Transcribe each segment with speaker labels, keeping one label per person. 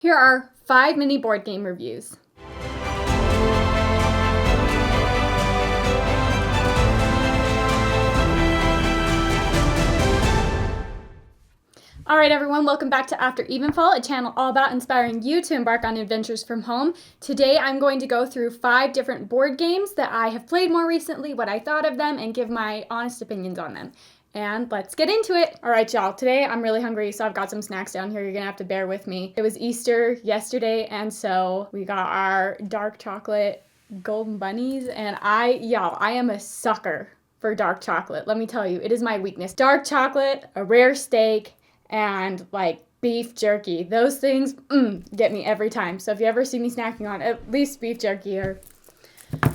Speaker 1: Here are 5 mini board game reviews. Alright everyone, welcome back to After Evenfall, a channel all about inspiring you to embark on adventures from home. Today I'm going to go through 5 different board games that I have played more recently, what I thought of them, and give my honest opinions on them. And let's get into it. Alright y'all, today I'm really hungry, so I've got some snacks down here. You're gonna have to bear with me. It was Easter yesterday, and so we got our dark chocolate golden bunnies, and I am a sucker for dark chocolate. Let me tell you, it is my weakness. Dark chocolate, a rare steak, and like beef jerky. Those things get me every time. So if you ever see me snacking on at least beef jerky or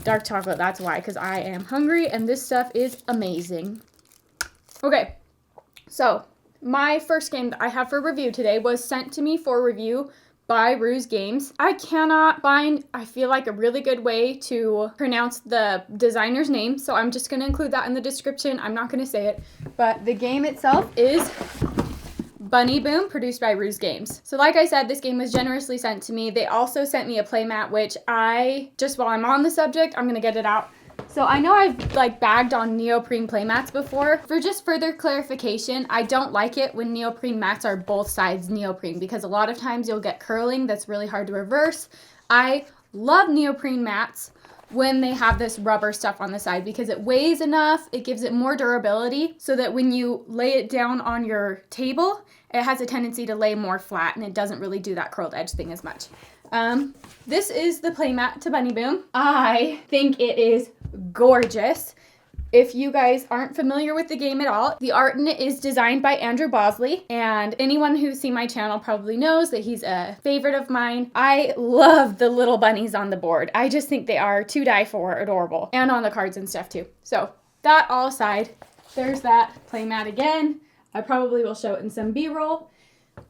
Speaker 1: dark chocolate, that's why, because I am hungry and this stuff is amazing. Okay, so my first game that I have for review today was sent to me for review by Ruse Games. I cannot find, I feel like, a really good way to pronounce the designer's name, so I'm just going to include that in the description. I'm not going to say it, but the game itself is Bunny Boom, produced by Ruse Games. So like I said, this game was generously sent to me. They also sent me a playmat, which while I'm on the subject, I'm gonna get it out. So I know I've bagged on neoprene playmats before. For just further clarification, I don't like it when neoprene mats are both sides neoprene, because a lot of times you'll get curling that's really hard to reverse. I love neoprene mats when they have this rubber stuff on the side, because it weighs enough, it gives it more durability, so that when you lay it down on your table, it has a tendency to lay more flat, and it doesn't really do that curled edge thing as much. This is the playmat to Bunny Boom. I think it is gorgeous. If you guys aren't familiar with the game at all, the art in it is designed by Andrew Bosley, and anyone who's seen my channel probably knows that he's a favorite of mine. I love the little bunnies on the board. I just think they are to die for, adorable, and on the cards and stuff too. So that all aside, there's that playmat again. I probably will show it in some B-roll,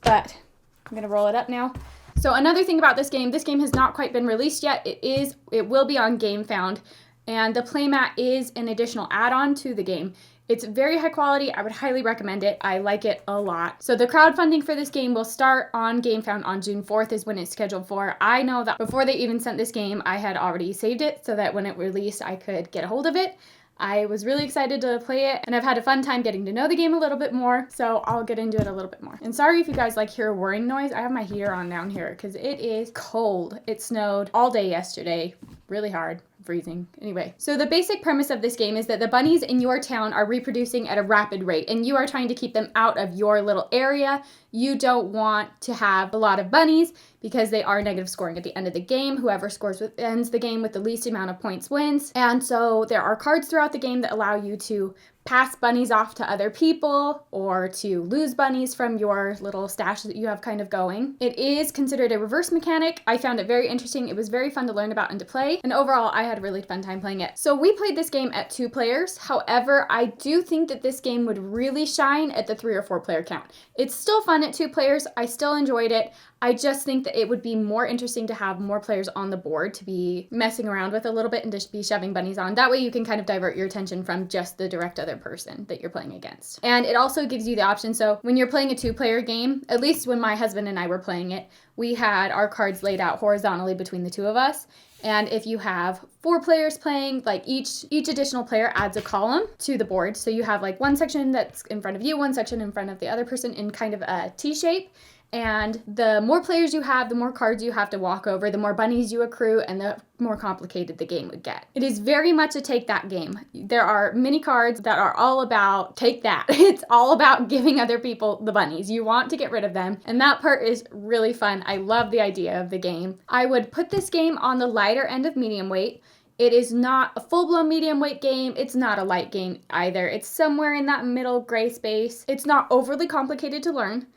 Speaker 1: but I'm gonna roll it up now. So another thing about this game has not quite been released yet. It will be on GameFound. And the playmat is an additional add-on to the game. It's very high quality. I would highly recommend it. I like it a lot. So the crowdfunding for this game will start on GameFound on June 4th is when it's scheduled for. I know that before they even sent this game, I had already saved it so that when it released, I could get a hold of it. I was really excited to play it, and I've had a fun time getting to know the game a little bit more, so I'll get into it a little bit more. And sorry if you guys hear a whirring noise. I have my heater on down here because it is cold. It snowed all day yesterday, really hard. Freezing. Anyway, so the basic premise of this game is that the bunnies in your town are reproducing at a rapid rate, and you are trying to keep them out of your little area. You don't want to have a lot of bunnies because they are negative scoring at the end of the game. Whoever ends the game with the least amount of points wins. And so there are cards throughout the game that allow you to pass bunnies off to other people or to lose bunnies from your little stash that you have kind of going. It is considered a reverse mechanic. I found it very interesting. It was very fun to learn about and to play. And overall, I had a really fun time playing it. So we played this game at 2 players. However, I do think that this game would really shine at the 3 or 4 player count. It's still fun at 2 players. I still enjoyed it. I just think that it would be more interesting to have more players on the board to be messing around with a little bit and just be shoving bunnies on. That way you can kind of divert your attention from just the direct other person that you're playing against. And it also gives you the option, so when you're playing a 2-player game, at least when my husband and I were playing it, we had our cards laid out horizontally between the 2 of us. And if you have 4 players playing, each additional player adds a column to the board. So you have one section that's in front of you, one section in front of the other person in kind of a T shape. And the more players you have, the more cards you have to walk over, the more bunnies you accrue, and the more complicated the game would get. It is very much a take that game. There are many cards that are all about take that. It's all about giving other people the bunnies. You want to get rid of them, and that part is really fun. I love the idea of the game. I would put this game on the lighter end of medium weight. It is not a full-blown medium weight game. It's not a light game either. It's somewhere in that middle gray space. It's not overly complicated to learn,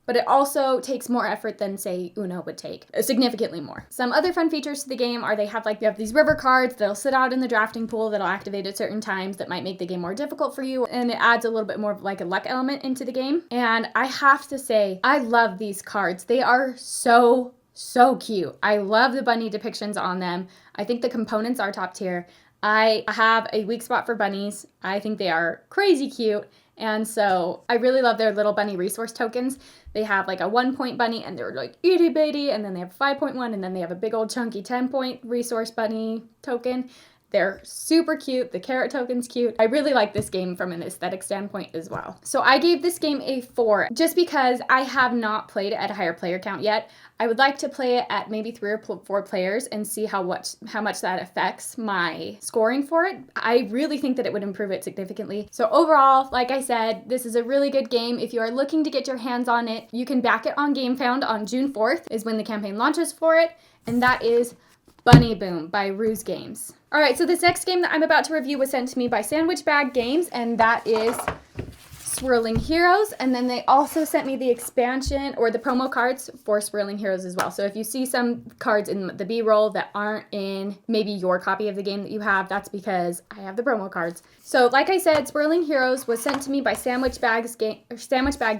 Speaker 1: but it also takes more effort than, say, Uno would take. Significantly more. Some other fun features to the game are you have these river cards that'll sit out in the drafting pool that'll activate at certain times that might make the game more difficult for you, and it adds a little bit more of a luck element into the game. And I have to say, I love these cards. They are so cute. I love the bunny depictions on them. I think the components are top tier. I have a weak spot for bunnies. I think they are crazy cute. And so I really love their little bunny resource tokens. They have like a 1-point bunny and they're like itty bitty, and then they have a 5-point one, and then they have a big old chunky 10-point resource bunny token. They're super cute. The carrot token's cute. I really like this game from an aesthetic standpoint as well. So I gave this game a 4 just because I have not played it at a higher player count yet. I would like to play it at maybe 3 or 4 players and see how much that affects my scoring for it. I really think that it would improve it significantly. So overall, like I said, this is a really good game. If you are looking to get your hands on it, you can back it on GameFound on June 4th is when the campaign launches for it, and that is Bunny Boom by Ruse Games. All right, so this next game that I'm about to review was sent to me by Sandwich Bag Games, and that is Swirling Heroes. And then they also sent me the expansion or the promo cards for Swirling Heroes as well. So if you see some cards in the B-roll that aren't in maybe your copy of the game that you have, that's because I have the promo cards. So like I said, Swirling Heroes was sent to me by Sandwich Bag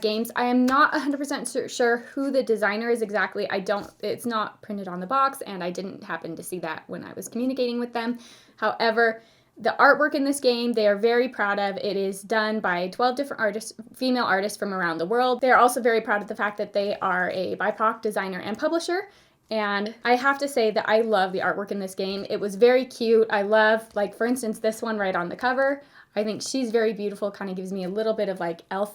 Speaker 1: Games. I am not 100% sure who the designer is exactly. It's not printed on the box, and I didn't happen to see that when I was communicating with them. However, the artwork in this game, they are very proud of. It is done by 12 different artists, female artists from around the world. They are also very proud of the fact that they are a BIPOC designer and publisher. And I have to say that I love the artwork in this game. It was very cute. I love, like, for instance, this one right on the cover. I think she's very beautiful. Kind of gives me a little bit of like Elsa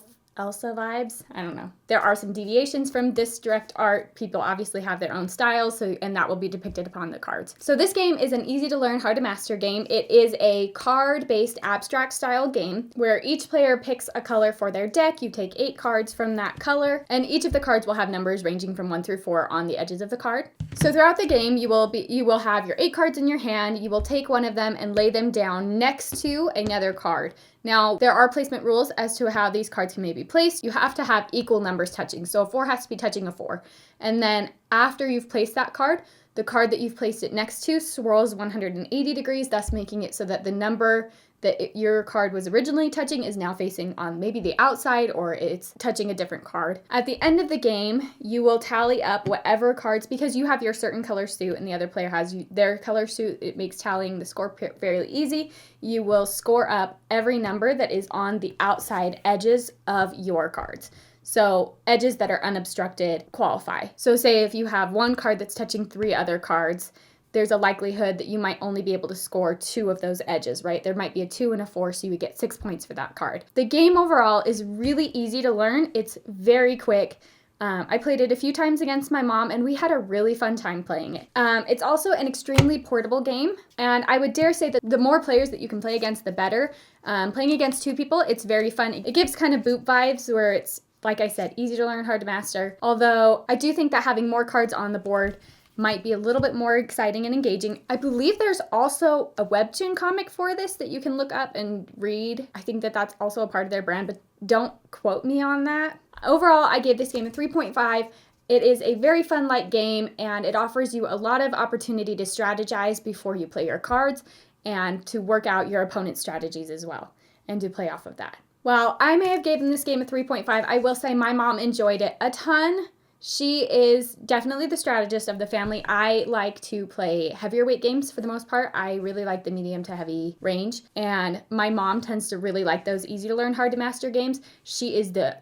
Speaker 1: vibes. I don't know. There are some deviations from this direct art. People obviously have their own styles, and that will be depicted upon the cards. So this game is an easy to learn, hard to master game. It is a card-based abstract style game where each player picks a color for their deck. You take 8 cards from that color, and each of the cards will have numbers ranging from 1 through 4 on the edges of the card. So throughout the game, you will have your 8 cards in your hand. You will take one of them and lay them down next to another card. Now, there are placement rules as to how these cards can maybe be placed. You have to have equal numbers touching. So a 4 has to be touching a 4. And then after you've placed that card, the card that you've placed it next to swirls 180 degrees, thus making it so that the number that your card was originally touching is now facing on maybe the outside, or it's touching a different card. At the end of the game, you will tally up whatever cards, because you have your certain color suit and the other player has their color suit. It makes tallying the score fairly easy. You will score up every number that is on the outside edges of your cards. So edges that are unobstructed qualify. So say if you have one card that's touching 3 other cards, there's a likelihood that you might only be able to score 2 of those edges, right? There might be a 2 and a 4, so you would get 6 points for that card. The game overall is really easy to learn. It's very quick. I played it a few times against my mom, and we had a really fun time playing it. It's also an extremely portable game, and I would dare say that the more players that you can play against, the better. Playing against 2 people, it's very fun. It gives kind of boot vibes where it's, like I said, easy to learn, hard to master. Although I do think that having more cards on the board might be a little bit more exciting and engaging. I believe there's also a webtoon comic for this that you can look up and read. I think that that's also a part of their brand, but don't quote me on that. Overall, I gave this game a 3.5. It is a very fun light game, and it offers you a lot of opportunity to strategize before you play your cards and to work out your opponent's strategies as well and to play off of that. While I may have given this game a 3.5, I will say my mom enjoyed it a ton. She is definitely the strategist of the family. I like to play heavier weight games for the most part. I really like the medium to heavy range. And my mom tends to really like those easy to learn, hard to master games. She is the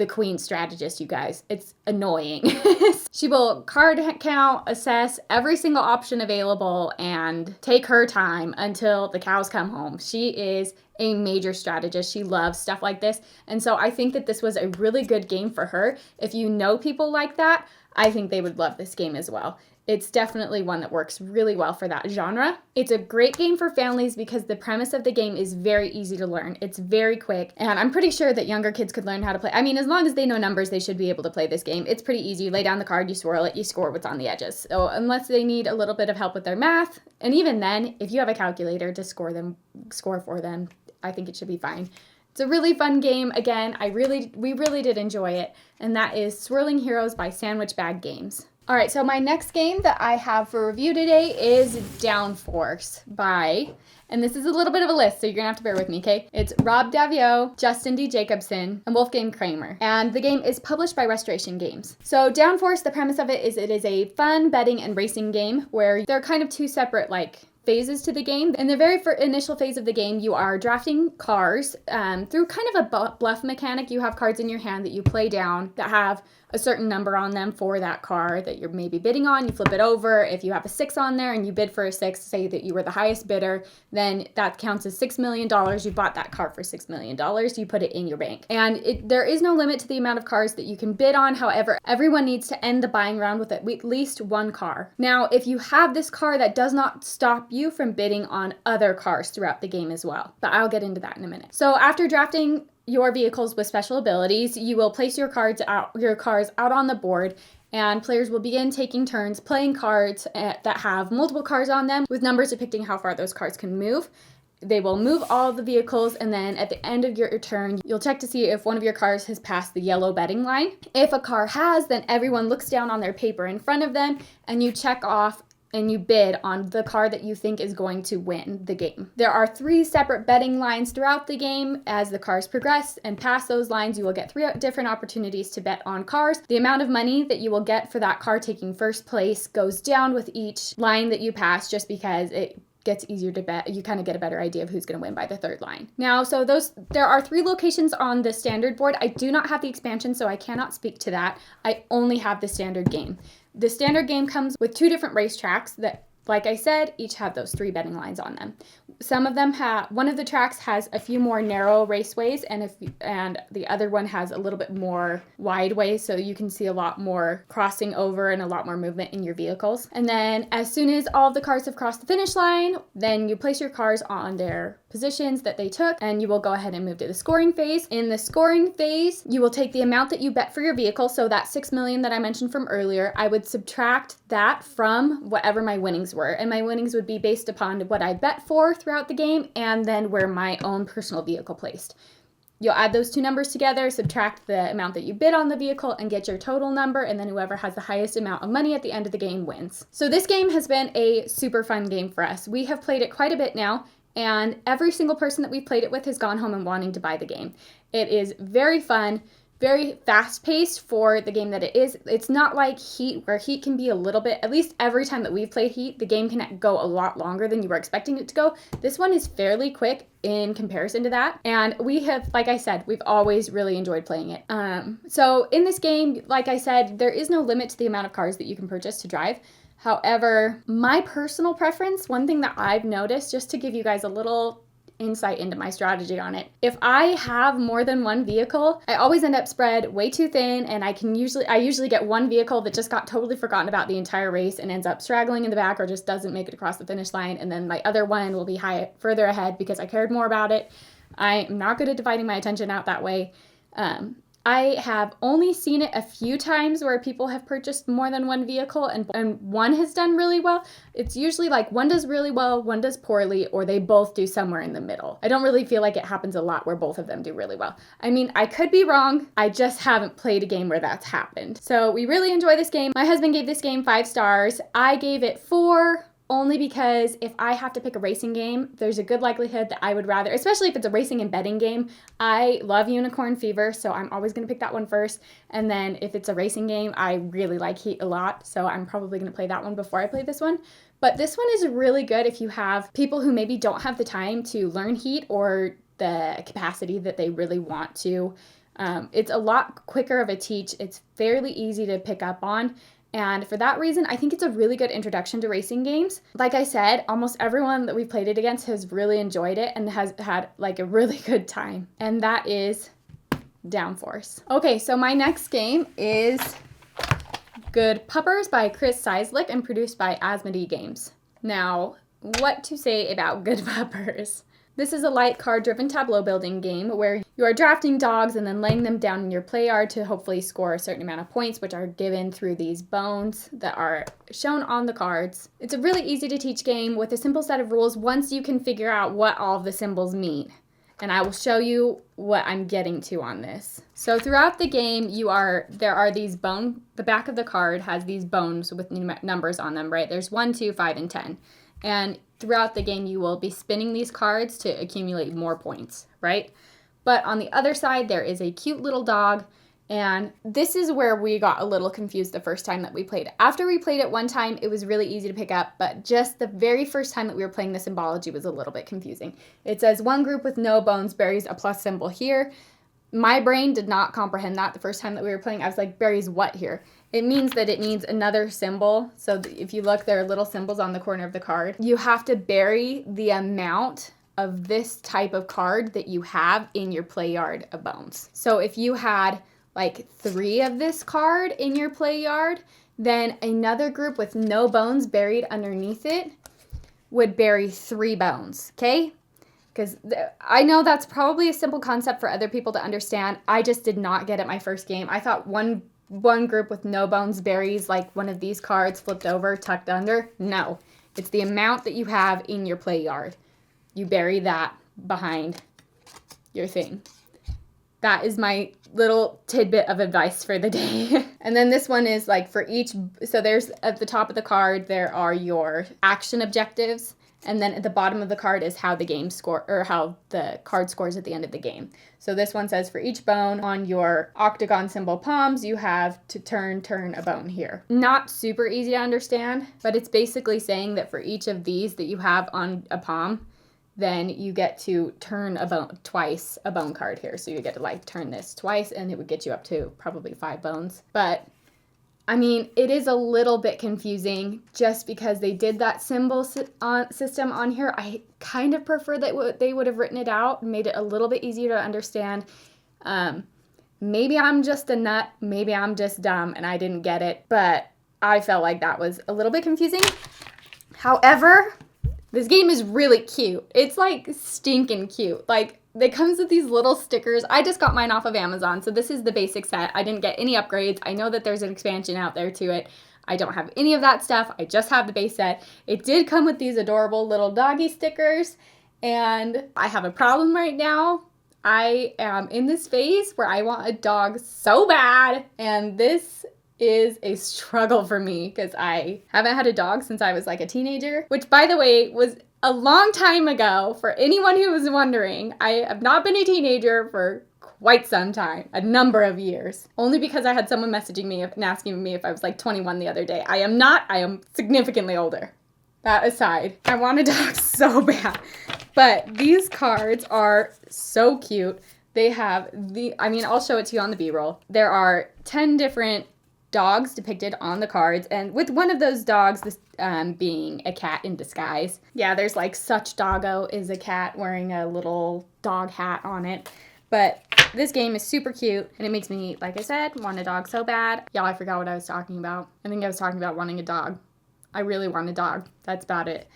Speaker 1: queen strategist, you guys. It's annoying. She will card count, assess every single option available, and take her time until the cows come home. She is a major strategist. She loves stuff like this. And so I think that this was a really good game for her. If you know people like that, I think they would love this game as well. It's definitely one that works really well for that genre. It's a great game for families because the premise of the game is very easy to learn. It's very quick, and I'm pretty sure that younger kids could learn how to play. I mean, as long as they know numbers, they should be able to play this game. It's pretty easy. You lay down the card, you swirl it, you score what's on the edges. So unless they need a little bit of help with their math, and even then, if you have a calculator to score for them, I think it should be fine. It's a really fun game. Again, we really did enjoy it, and that is Swirling Heroes by Sandwich Bag Games. All right, so my next game that I have for review today is Downforce by, and this is a little bit of a list, so you're gonna have to bear with me, okay? It's Rob Davio, Justin D. Jacobson, and Wolfgang Kramer. And the game is published by Restoration Games. So Downforce, the premise of it is a fun betting and racing game where they're kind of 2 separate, phases to the game. In the very initial phase of the game, you are drafting cars through kind of a bluff mechanic. You have cards in your hand that you play down that have a certain number on them for that car that you're maybe bidding on. You flip it over. If you have a 6 on there and you bid for a 6, say that you were the highest bidder, then that counts as $6 million. You bought that car for $6 million. You put it in your bank. And there is no limit to the amount of cars that you can bid on. However, everyone needs to end the buying round with at least one car. Now, if you have this car, that does not stop you from bidding on other cars throughout the game as well. But I'll get into that in a minute. So after drafting your vehicles with special abilities, you will place your cars out on the board, and players will begin taking turns playing cards that have multiple cars on them with numbers depicting how far those cars can move. They will move all the vehicles, and then at the end of your turn, you'll check to see if one of your cars has passed the yellow betting line. If a car has, then everyone looks down on their paper in front of them, and you check off and you bid on the car that you think is going to win the game. There are 3 separate betting lines throughout the game. As the cars progress and pass those lines, you will get 3 different opportunities to bet on cars. The amount of money that you will get for that car taking first place goes down with each line that you pass, just because it gets easier to bet. You kind of get a better idea of who's going to win by the 3rd line. Now, so there are 3 locations on the standard board. I do not have the expansion, so I cannot speak to that. I only have the standard game. The standard game comes with 2 different racetracks that, like I said, each have those 3 betting lines on them. Some of them one of the tracks has a few more narrow raceways, and the other one has a little bit more wide ways, so you can see a lot more crossing over and a lot more movement in your vehicles. And then as soon as all of the cars have crossed the finish line, then you place your cars on their positions that they took, and you will go ahead and move to the scoring phase. In the scoring phase, you will take the amount that you bet for your vehicle, so that $6 million that I mentioned from earlier, I would subtract that from whatever my winnings were, and my winnings would be based upon what I bet for throughout the game and then where my own personal vehicle placed. You'll add those 2 numbers together, subtract the amount that you bid on the vehicle, and get your total number, and then whoever has the highest amount of money at the end of the game wins. So this game has been a super fun game for us. We have played it quite a bit now, and every single person that we've played it with has gone home and wanting to buy the game. It is very fun, very fast-paced for the game that it is. It's not like Heat, where Heat can be a little bit, at least every time that we've played Heat, the game can go a lot longer than you were expecting it to go. This one is fairly quick in comparison to that, and we have, like I said, we've always really enjoyed playing it. So in this game, like I said, there is no limit to the amount of cars that you can purchase to drive. However, my personal preference, one thing that I've noticed, just to give you guys a little insight into my strategy on it, if I have more than one vehicle, I always end up spread way too thin, and I usually get one vehicle that just got totally forgotten about the entire race and ends up straggling in the back or just doesn't make it across the finish line, and then my other one will be further ahead because I cared more about it. I'm not good at dividing my attention out that way. I have only seen it a few times where people have purchased more than one vehicle and one has done really well. It's usually like one does really well, one does poorly, or they both do somewhere in the middle. I don't really feel like it happens a lot where both of them do really well. I mean, I could be wrong. I just haven't played a game where that's happened. So we really enjoy this game. My husband gave this game 5 stars. I gave it 4. Only because if I have to pick a racing game, there's a good likelihood that I would rather, especially if it's a racing and betting game, I love Unicorn Fever, so I'm always going to pick that one first. And then if it's a racing game, I really like Heat a lot, so I'm probably going to play that one before I play this one. But this one is really good if you have people who maybe don't have the time to learn Heat or the capacity that they really want to. It's a lot quicker of a teach. It's fairly easy to pick up on. And for that reason, I think it's a really good introduction to racing games. Like I said, almost everyone that we've played it against has really enjoyed it and has had like a really good time. And that is Downforce. Okay, so my next game is Good Puppers by Chris Seislick and produced by Asmodee Games. Now, what to say about Good Puppers? This is a light card-driven tableau building game where you are drafting dogs and then laying them down in your play yard to hopefully score a certain amount of points, which are given through these bones that are shown on the cards. It's a really easy to teach game with a simple set of rules once you can figure out what all of the symbols mean. And I will show you what I'm getting to on this. So throughout the game, there are these bones. The back of the card has these bones with numbers on them, right? There's 1, 2, 5, and 10. And throughout the game, you will be spinning these cards to accumulate more points, right? But on the other side, there is a cute little dog, And this is where we got a little confused the first time that we played it. After we played it one time, it was really easy to pick up, but just the very first time that we were playing the symbology was a little bit confusing. It says one group with no bones buries a plus symbol here. My brain did not comprehend that the first time that we were playing. I was like, buries what here? It means that it needs another symbol. So if you look, there are little symbols on the corner of the card. You have to bury the amount of this type of card that you have in your play yard of bones. So if you had like 3 of this card in your play yard, then another group with no bones buried underneath it would bury 3 bones, okay? Because I know that's probably a simple concept for other people to understand. I just did not get it my first game. I thought one group with no bones buries like one of these cards flipped over, tucked under. No, it's the amount that you have in your play yard. You bury that behind your thing. That is my little tidbit of advice for the day. And then this one is like for each, so there's at the top of the card, there are your action objectives. And then at the bottom of the card is how the game score, or how the card scores at the end of the game. So this one says for each bone on your octagon symbol palms, you have to turn a bone here. Not super easy to understand, but it's basically saying that for each of these that you have on a palm, then you get to turn a bone twice, a bone card here. So you get to like turn this twice and it would get you up to probably 5 bones. But I mean, it is a little bit confusing just because they did that symbol system on here. I kind of prefer that they would have written it out and made it a little bit easier to understand. Maybe I'm just a nut, maybe I'm just dumb and I didn't get it, but I felt like that was a little bit confusing. However, this game is really cute. It's like stinking cute. Like, it comes with these little stickers. I just got mine off of Amazon, so this is the basic set. I didn't get any upgrades. I know that there's an expansion out there to it. I don't have any of that stuff. I just have the base set. It did come with these adorable little doggy stickers, and I have a problem right now. I am in this phase where I want a dog so bad, and this is a struggle for me because I haven't had a dog since I was like a teenager, which by the way was a long time ago. For anyone who was wondering, I have not been a teenager for quite some time, a number of years, only because I had someone messaging me and asking me if I was like 21 the other day. I am not. I am significantly older. That aside, I want a dog so bad. But these cards are so cute. They have I'll show it to you on the B-roll. There are 10 different dogs depicted on the cards, and with one of those dogs this being a cat in disguise. Yeah, there's like Such Doggo is a cat wearing a little dog hat on it. But this game is super cute, and it makes me, like I said, want a dog so bad. Y'all, I forgot what I was talking about. I think I was talking about wanting a dog. I really want a dog. That's about it.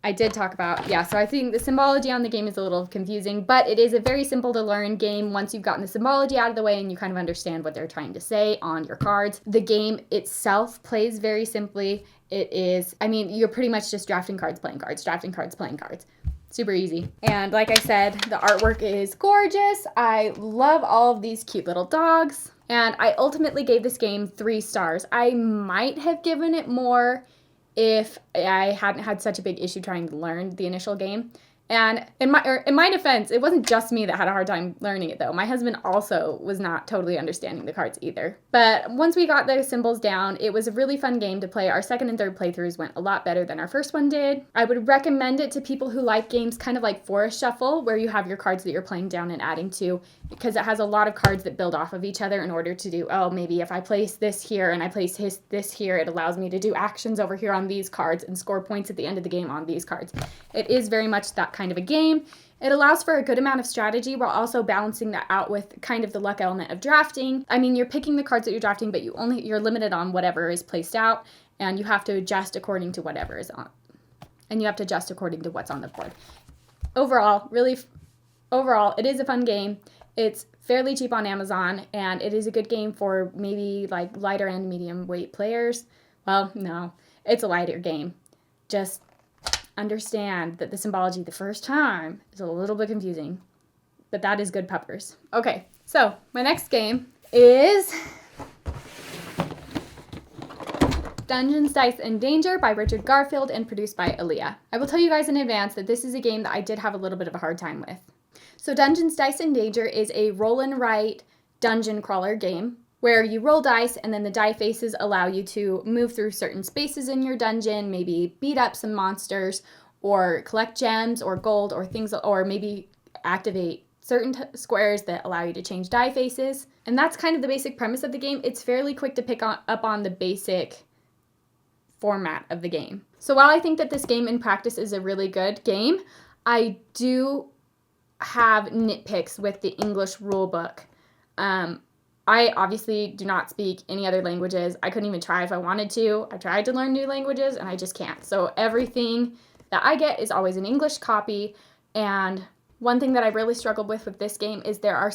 Speaker 1: I did talk about, so I think the symbology on the game is a little confusing, but it is a very simple to learn game once you've gotten the symbology out of the way and you kind of understand what they're trying to say on your cards. The game itself plays very simply. It is, you're pretty much just drafting cards, playing cards, drafting cards, playing cards. Super easy. And like I said, the artwork is gorgeous. I love all of these cute little dogs. And I ultimately gave this game 3 stars. I might have given it more if I hadn't had such a big issue trying to learn the initial game. And in my defense, it wasn't just me that had a hard time learning it, though. My husband also was not totally understanding the cards either. But once we got the symbols down, it was a really fun game to play. Our second and third playthroughs went a lot better than our first one did. I would recommend it to people who like games kind of like Forest Shuffle, where you have your cards that you're playing down and adding to, because it has a lot of cards that build off of each other in order to do, maybe if I place this here and I place this here, it allows me to do actions over here on these cards and score points at the end of the game on these cards. It is very much that kind of a game. It allows for a good amount of strategy while also balancing that out with kind of the luck element of drafting. You're picking the cards that you're drafting, but you're limited on whatever is placed out, and you have to adjust according to whatever is on. And you have to adjust according to what's on the board. Overall, it is a fun game. It's fairly cheap on Amazon, and it is a good game for maybe like lighter and medium weight players. Well, no, it's a lighter game. Just understand that the symbology the first time is a little bit confusing, but that is good puppers. Okay, so my next game is Dungeons, Dice, and Danger by Richard Garfield and produced by Aaliyah. I will tell you guys in advance that this is a game that I did have a little bit of a hard time with. So Dungeons, Dice, and Danger is a roll and write dungeon crawler game where you roll dice and then the die faces allow you to move through certain spaces in your dungeon, maybe beat up some monsters or collect gems or gold or things, or maybe activate certain squares that allow you to change die faces. And that's kind of the basic premise of the game. It's fairly quick to pick up on the basic format of the game. So while I think that this game in practice is a really good game, I do have nitpicks with the English rule book. I obviously do not speak any other languages. I couldn't even try if I wanted to. I tried to learn new languages and I just can't. So everything that I get is always an English copy. And one thing that I really struggled with this game is that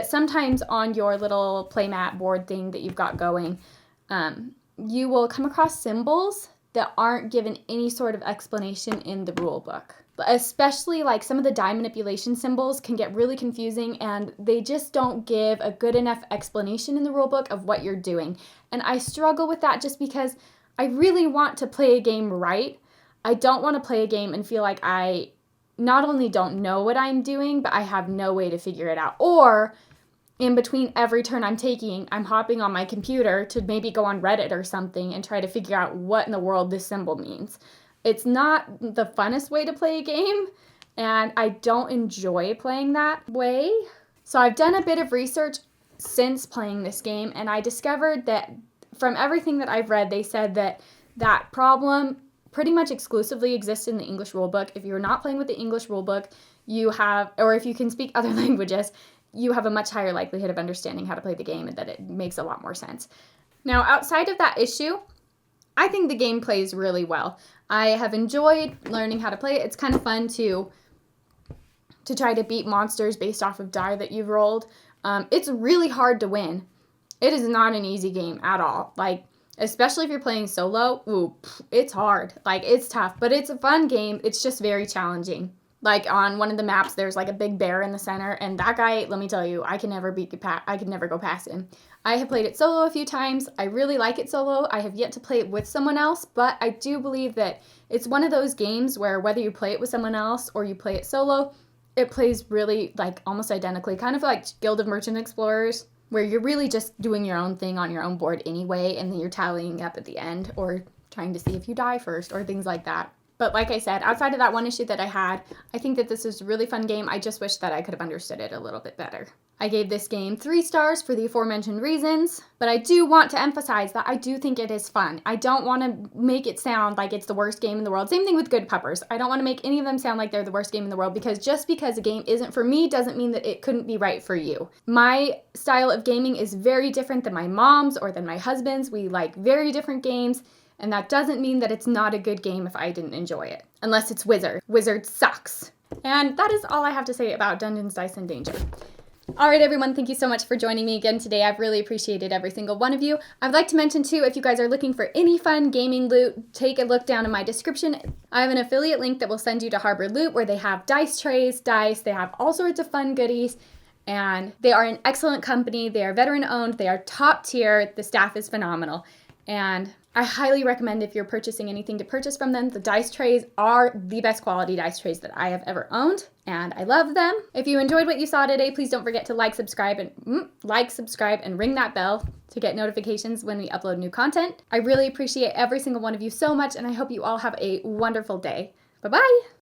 Speaker 1: sometimes on your little playmat board thing that you've got going, you will come across symbols that aren't given any sort of explanation in the rule book. But especially like some of the die manipulation symbols can get really confusing and they just don't give a good enough explanation in the rulebook of what you're doing. And I struggle with that just because I really want to play a game right. I don't want to play a game and feel like I not only don't know what I'm doing, but I have no way to figure it out. Or in between every turn I'm taking, I'm hopping on my computer to maybe go on Reddit or something and try to figure out what in the world this symbol means. It's not the funnest way to play a game, and I don't enjoy playing that way. So I've done a bit of research since playing this game, and I discovered that from everything that I've read, they said that problem pretty much exclusively exists in the English rulebook. If you're not playing with the English rulebook, or if you can speak other languages, you have a much higher likelihood of understanding how to play the game and that it makes a lot more sense. Now, outside of that issue, I think the game plays really well. I have enjoyed learning how to play it. It's kind of fun to try to beat monsters based off of die that you've rolled. It's really hard to win. It is not an easy game at all. Like, especially if you're playing solo, it's hard. Like, it's tough, but it's a fun game. It's just very challenging. Like, on one of the maps, there's like a big bear in the center, and that guy, let me tell you, I can never go past him. I have played it solo a few times. I really like it solo. I have yet to play it with someone else, but I do believe that it's one of those games where whether you play it with someone else or you play it solo, it plays really like almost identically, kind of like Guild of Merchant Explorers, where you're really just doing your own thing on your own board anyway, and then you're tallying up at the end or trying to see if you die first or things like that. But like I said, outside of that one issue that I had, I think that this is a really fun game. I just wish that I could have understood it a little bit better. I gave this game 3 stars for the aforementioned reasons, but I do want to emphasize that I do think it is fun. I don't want to make it sound like it's the worst game in the world. Same thing with Good Puppers. I don't want to make any of them sound like they're the worst game in the world, because just because a game isn't for me doesn't mean that it couldn't be right for you. My style of gaming is very different than my mom's or than my husband's. We like very different games. And that doesn't mean that it's not a good game if I didn't enjoy it. Unless it's Wizard. Wizard sucks. And that is all I have to say about Dungeons, Dice, and Danger. Alright everyone, thank you so much for joining me again today. I've really appreciated every single one of you. I'd like to mention too, if you guys are looking for any fun gaming loot, take a look down in my description. I have an affiliate link that will send you to Harbor Loot, where they have dice trays, dice, they have all sorts of fun goodies. And they are an excellent company. They are veteran owned. They are top tier. The staff is phenomenal. And I highly recommend, if you're purchasing anything, to purchase from them. The dice trays are the best quality dice trays that I have ever owned, and I love them. If you enjoyed what you saw today, please don't forget to like, subscribe, and ring that bell to get notifications when we upload new content. I really appreciate every single one of you so much, and I hope you all have a wonderful day. Bye-bye!